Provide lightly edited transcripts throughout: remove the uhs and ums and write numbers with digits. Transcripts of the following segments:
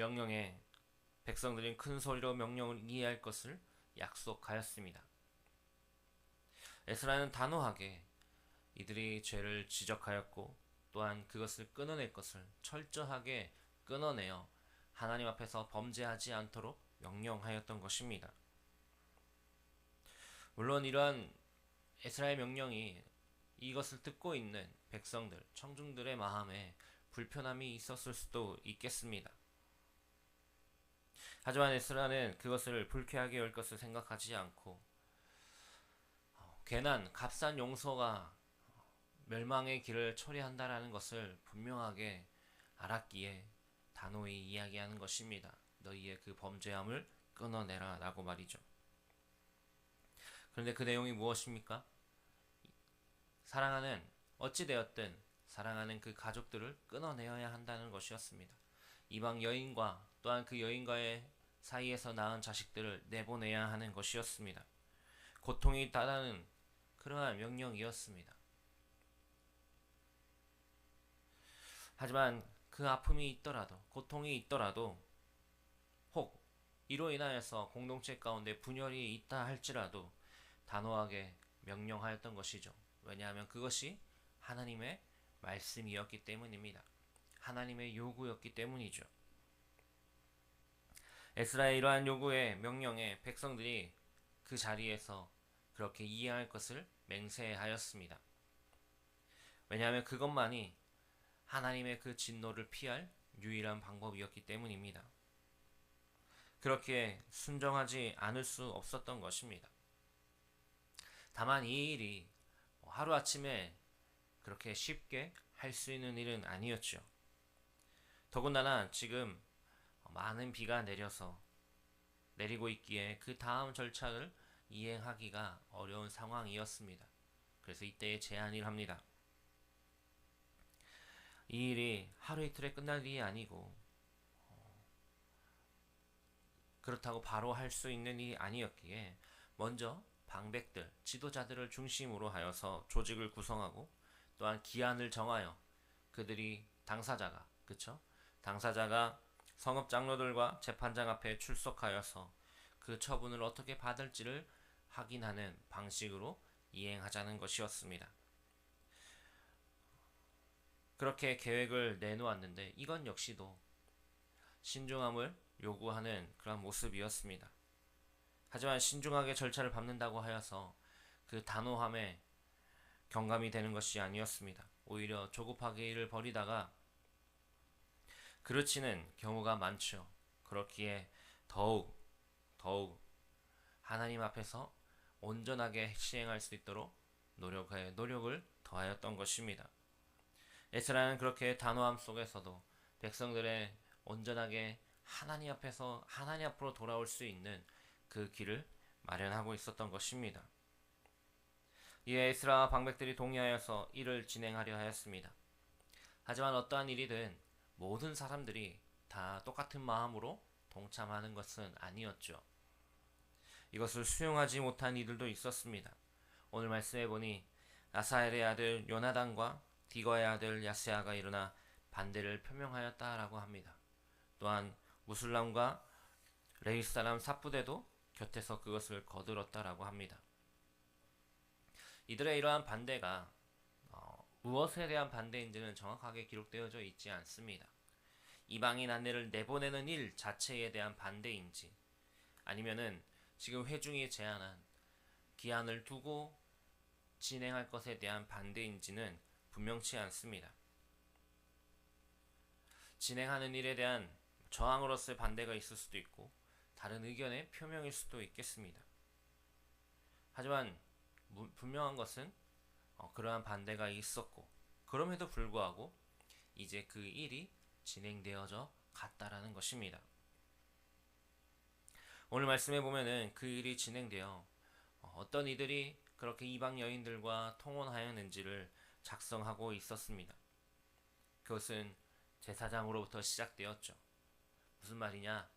명령에 백성들은 큰 소리로 명령을 이해할 것을 약속하였습니다. 에스라는 단호하게 이들이 죄를 지적하였고 또한 그것을 끊어낼 것을 철저하게 끊어내어 하나님 앞에서 범죄하지 않도록 명령하였던 것입니다. 물론 이러한 에스라의 명령이 이것을 듣고 있는 백성들, 청중들의 마음에 불편함이 있었을 수도 있겠습니다. 하지만 에스라는 그것을 불쾌하게 열 것을 생각하지 않고 괜한 값싼 용서가 멸망의 길을 초래한다라는 것을 분명하게 알았기에 단호히 이야기하는 것입니다. 너희의 그 범죄함을 끊어내라 라고 말이죠. 그런데 그 내용이 무엇입니까? 어찌되었든 사랑하는 그 가족들을 끊어내어야 한다는 것이었습니다. 이방 여인과 또한 그 여인과의 사이에서 낳은 자식들을 내보내야 하는 것이었습니다. 고통이 따르는 그러한 명령이었습니다. 하지만 그 아픔이 있더라도, 고통이 있더라도, 혹 이로 인하여서 공동체 가운데 분열이 있다 할지라도 단호하게 명령하였던 것이죠. 왜냐하면 그것이 하나님의 말씀이었기 때문입니다. 하나님의 요구였기 때문이죠. 에스라의 이러한 요구에 명령에 백성들이 그 자리에서 그렇게 이해할 것을 맹세하였습니다. 왜냐하면 그것만이 하나님의 그 진노를 피할 유일한 방법이었기 때문입니다. 그렇게 순종하지 않을 수 없었던 것입니다. 다만 이 일이 하루아침에 그렇게 쉽게 할 수 있는 일은 아니었죠. 더군다나 지금 많은 비가 내리고 있기에 그 다음 절차를 이행하기가 어려운 상황이었습니다. 그래서 이때에 제안을 합니다. 이 일이 하루 이틀에 끝날 일이 아니고 그렇다고 바로 할 수 있는 일이 아니었기에 먼저 방백들, 지도자들을 중심으로 하여서 조직을 구성하고 또한 기한을 정하여 그들이 당사자가 성읍 장로들과 재판장 앞에 출석하여서 그 처분을 어떻게 받을지를 확인하는 방식으로 이행하자는 것이었습니다. 그렇게 계획을 내놓았는데 이건 역시도 신중함을 요구하는 그런 모습이었습니다. 하지만 신중하게 절차를 밟는다고 하여서 그 단호함에 경감이 되는 것이 아니었습니다. 오히려 조급하게 일을 벌이다가 그르치는 경우가 많죠. 그렇기에 더욱 하나님 앞에서 온전하게 시행할 수 있도록 노력을 더하였던 것입니다. 에스라는 그렇게 단호함 속에서도 백성들의 온전하게 하나님 앞으로 돌아올 수 있는 그 길을 마련하고 있었던 것입니다. 이에 에스라와 방백들이 동의하여서 일을 진행하려 하였습니다. 하지만 어떠한 일이든 모든 사람들이 다 똑같은 마음으로 동참하는 것은 아니었죠. 이것을 수용하지 못한 이들도 있었습니다. 오늘 말씀해 보니 아사엘의 아들 요나단과 디거의 아들 야스야가 일어나 반대를 표명하였다라고 합니다. 또한 무술람과 레위 사람 삽부대도 곁에서 그것을 거들었다라고 합니다. 이들의 이러한 반대가 무엇에 대한 반대인지는 정확하게 기록되어져 있지 않습니다. 이방인 안내를 내보내는 일 자체에 대한 반대인지 아니면은 지금 회중이 제안한 기한을 두고 진행할 것에 대한 반대인지는 분명치 않습니다. 진행하는 일에 대한 저항으로서의 반대가 있을 수도 있고 다른 의견의 표명일 수도 있겠습니다. 하지만 분명한 것은 그러한 반대가 있었고 그럼에도 불구하고 이제 그 일이 진행되어져 갔다라는 것입니다. 오늘 말씀해 보면은 그 일이 진행되어 어떤 이들이 그렇게 이방 여인들과 통혼하였는지를 작성하고 있었습니다. 그것은 제사장으로부터 시작되었죠. 무슨 말이냐?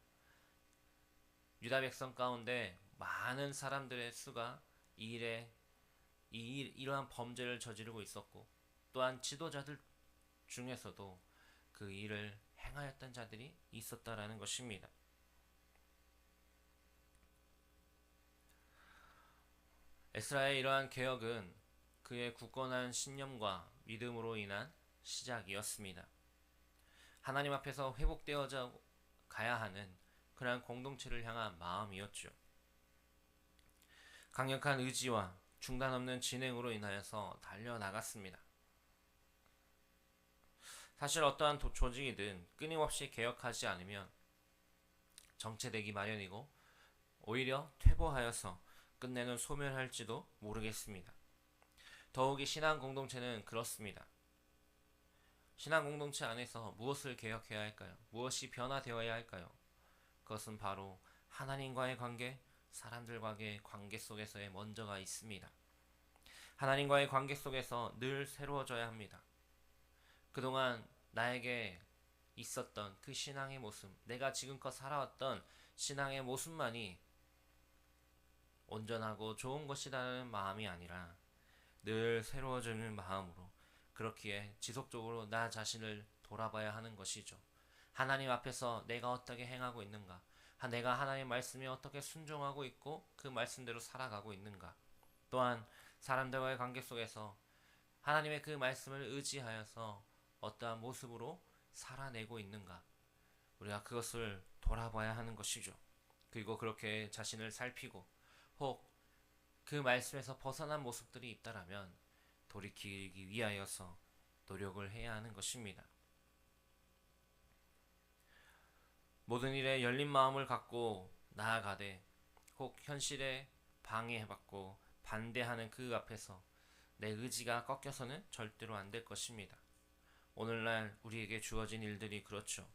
유다 백성 가운데 많은 사람들의 수가 이러한 범죄를 저지르고 있었고 또한 지도자들 중에서도 그 일을 행하였던 자들이 있었다라는 것입니다. 에스라의 이러한 개혁은 그의 굳건한 신념과 믿음으로 인한 시작이었습니다. 하나님 앞에서 회복되어져 가야 하는 그러한 공동체를 향한 마음이었죠. 강력한 의지와 중단 없는 진행으로 인하여서 달려나갔습니다. 사실 어떠한 조직이든 끊임없이 개혁하지 않으면 정체되기 마련이고 오히려 퇴보하여서 끝내는 소멸할지도 모르겠습니다. 더욱이 신앙 공동체는 그렇습니다. 신앙 공동체 안에서 무엇을 개혁해야 할까요? 무엇이 변화되어야 할까요? 그것은 바로 하나님과의 관계, 사람들과의 관계 속에서의 먼저가 있습니다. 하나님과의 관계 속에서 늘 새로워져야 합니다. 그동안 나에게 있었던 그 신앙의 모습, 내가 지금껏 살아왔던 신앙의 모습만이 온전하고 좋은 것이라는 마음이 아니라 늘 새로워지는 마음으로 그렇기에 지속적으로 나 자신을 돌아봐야 하는 것이죠. 하나님 앞에서 내가 어떻게 행하고 있는가? 내가 하나님의 말씀에 어떻게 순종하고 있고 그 말씀대로 살아가고 있는가? 또한 사람들과의 관계 속에서 하나님의 그 말씀을 의지하여서 어떠한 모습으로 살아내고 있는가? 우리가 그것을 돌아봐야 하는 것이죠. 그리고 그렇게 자신을 살피고 혹 그 말씀에서 벗어난 모습들이 있다라면 돌이키기 위하여서 노력을 해야 하는 것입니다. 모든 일에 열린 마음을 갖고 나아가되 혹 현실에 방해받고 반대하는 그 앞에서 내 의지가 꺾여서는 절대로 안 될 것입니다. 오늘날 우리에게 주어진 일들이 그렇죠.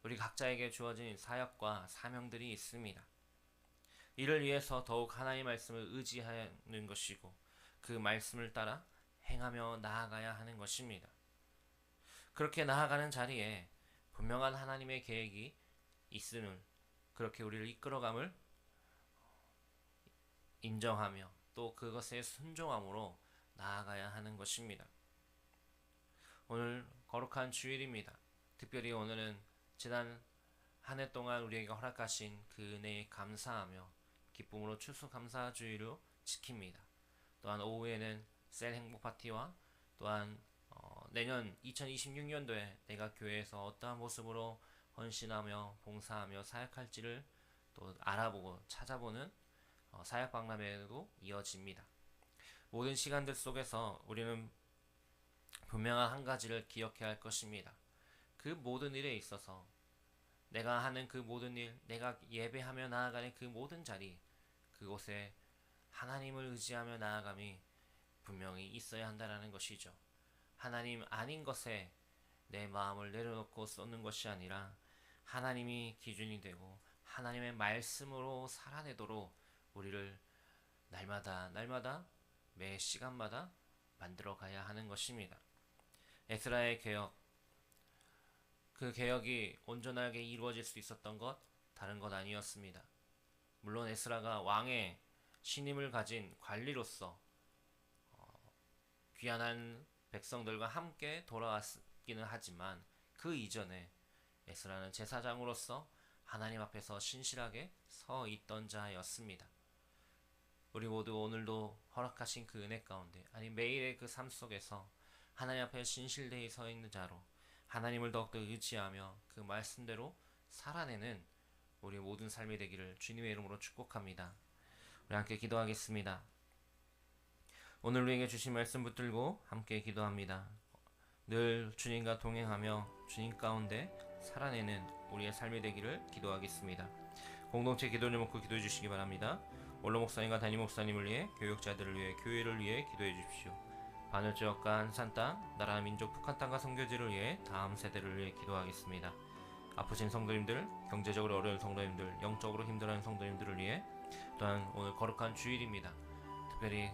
우리 각자에게 주어진 사역과 사명들이 있습니다. 이를 위해서 더욱 하나님의 말씀을 의지하는 것이고 그 말씀을 따라 행하며 나아가야 하는 것입니다. 그렇게 나아가는 자리에 분명한 하나님의 계획이 있음을 그렇게 우리를 이끌어감을 인정하며 또 그것에 순종함으로 나아가야 하는 것입니다. 오늘 거룩한 주일입니다. 특별히 오늘은 지난 한 해 동안 우리에게 허락하신 그 은혜에 감사하며 기쁨으로 추수감사주의로 지킵니다. 또한 오후에는 셀 행복 파티와 또한 내년 2026년도에 내가 교회에서 어떠한 모습으로 헌신하며 봉사하며 사역할지를 또 알아보고 찾아보는 사역 박람회도 이어집니다. 모든 시간들 속에서 우리는 분명한 한 가지를 기억해야 할 것입니다. 그 모든 일에 있어서 내가 하는 그 모든 일, 내가 예배하며 나아가는 그 모든 자리, 그곳에 하나님을 의지하며 나아감이 분명히 있어야 한다는 것이죠. 하나님 아닌 것에 내 마음을 내려놓고 쏟는 것이 아니라 하나님이 기준이 되고 하나님의 말씀으로 살아내도록 우리를 날마다 매 시간마다 만들어 가야 하는 것입니다. 에스라의 개혁, 그 개혁이 온전하게 이루어질 수 있었던 것 다른 것 아니었습니다. 물론 에스라가 왕의 신임을 가진 관리로서 귀환한 백성들과 함께 돌아왔기는 하지만 그 이전에 에스라는 제사장으로서 하나님 앞에서 신실하게 서 있던 자였습니다. 우리 모두 오늘도 허락하신 그 은혜 가운데 매일의 그 삶 속에서 하나님 앞에 신실되이 서 있는 자로 하나님을 더욱더 의지하며 그 말씀대로 살아내는 우리 모든 삶이 되기를 주님의 이름으로 축복합니다. 우리 함께 기도하겠습니다. 오늘 우리에게 주신 말씀 붙들고 함께 기도합니다. 늘 주님과 동행하며 주님 가운데 살아내는 우리의 삶이 되기를 기도하겠습니다. 공동체 기도를 먹고 기도해 주시기 바랍니다. 원로 목사님과 담임 목사님을 위해, 교육자들을 위해, 교회를 위해 기도해 주십시오. 바늘 지역과 안산 땅, 나라 민족 북한 땅과 선교지를 위해 다음 세대를 위해 기도하겠습니다. 아프신 성도님들, 경제적으로 어려운 성도님들, 영적으로 힘들어하는 성도님들을 위해, 또한 오늘 거룩한 주일입니다. 특별히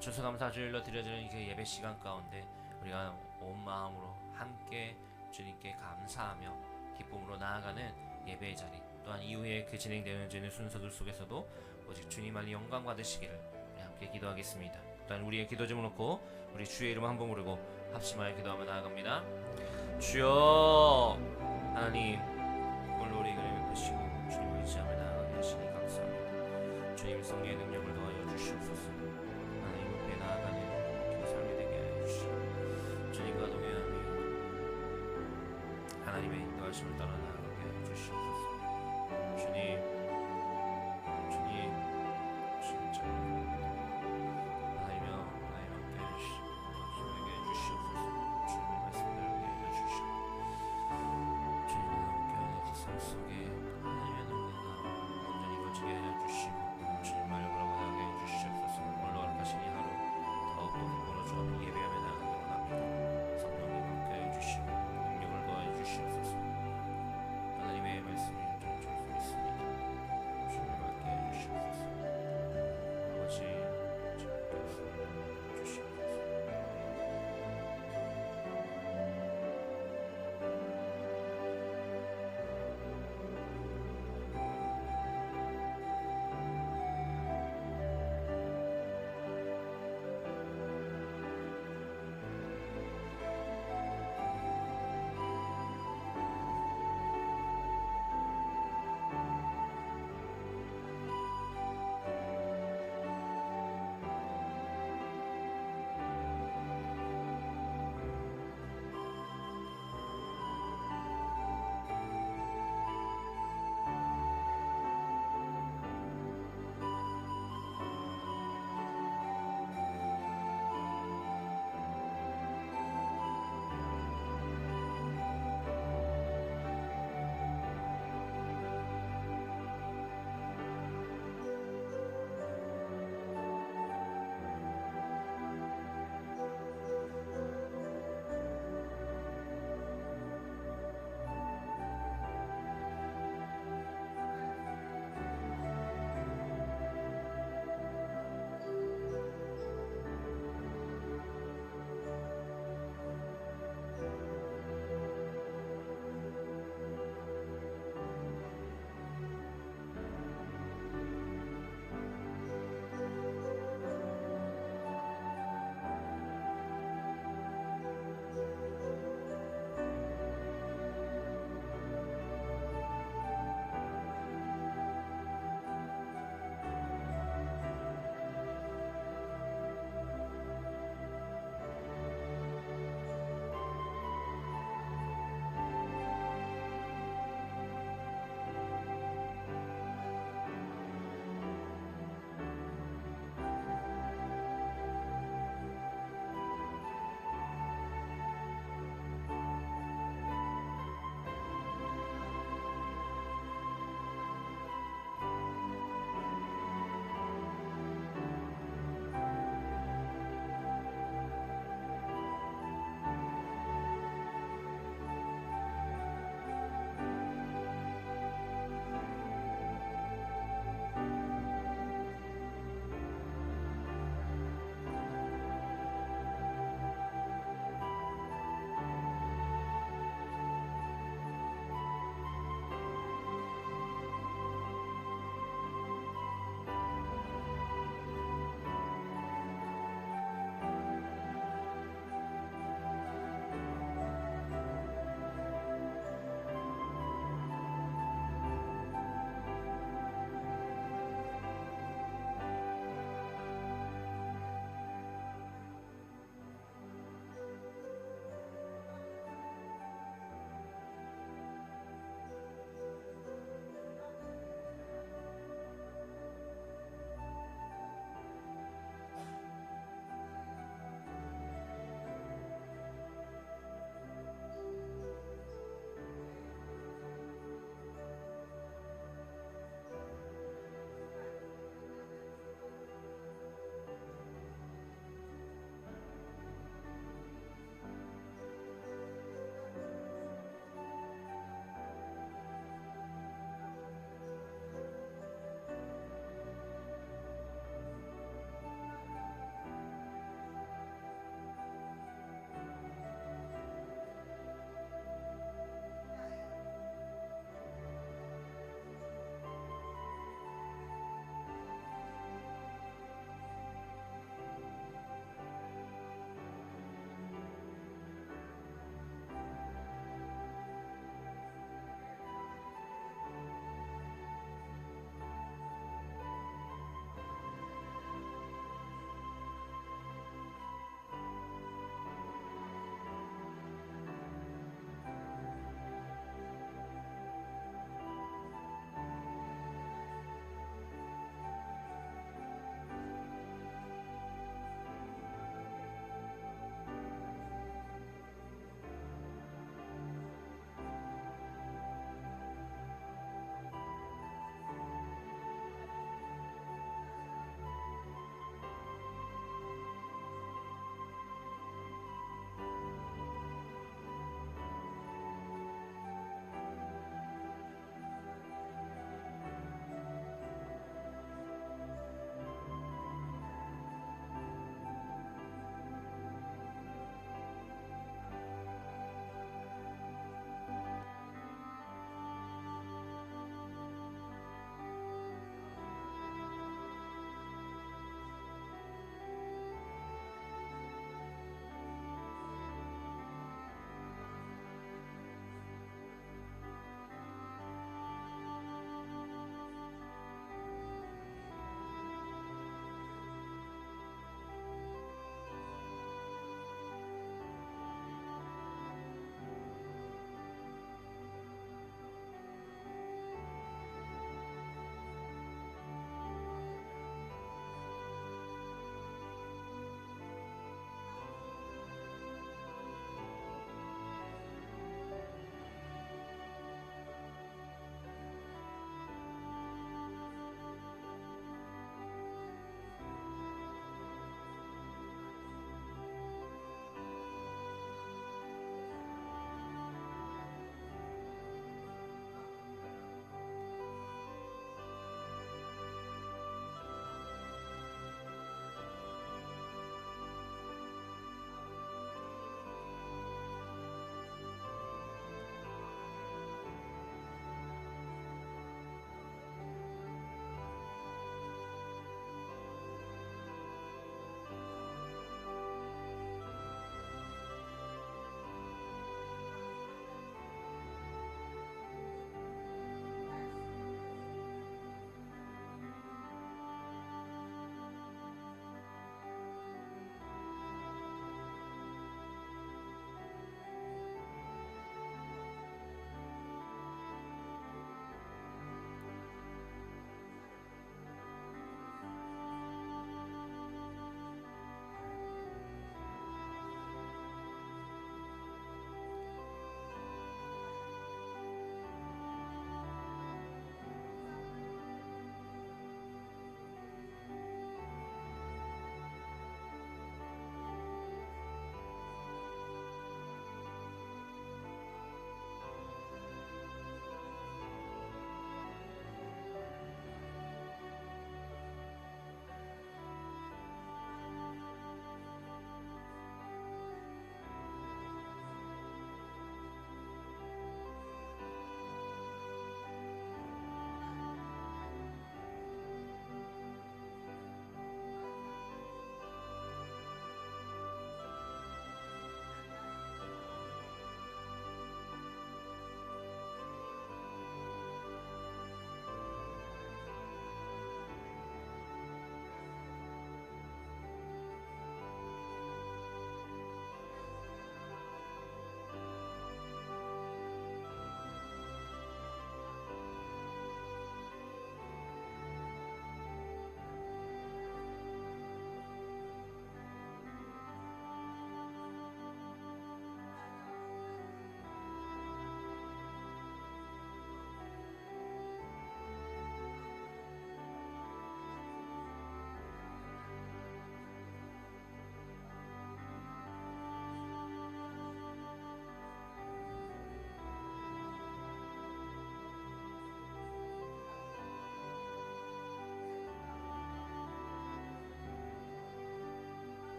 추수감사주일로 드려지는 그 예배 시간 가운데 우리가 온 마음으로 함께 주님께 감사하며 기쁨으로 나아가는 예배의 자리, 또한 이후에 그 진행되는 순서들 속에서도 오직 주님만이 영광 받으시기를 우리 함께 기도하겠습니다. 또한 우리의 기도 제목 놓고 우리 주의 이름 한번 부르고 합심하여 기도하며 나아갑니다. 주여 하나님 오늘 우리 그를 베푸시고 주님 의지함을 나아가게 하시니 감사합니다. 주님 성령의 능력을 더하여 주시옵소서. 하나님 앞에 나아가는 그 삶이 되게 하여 주시고 주님과 동행하며 하나님의 인도하심을 따라 나아가게 하여 주시옵소서. 주님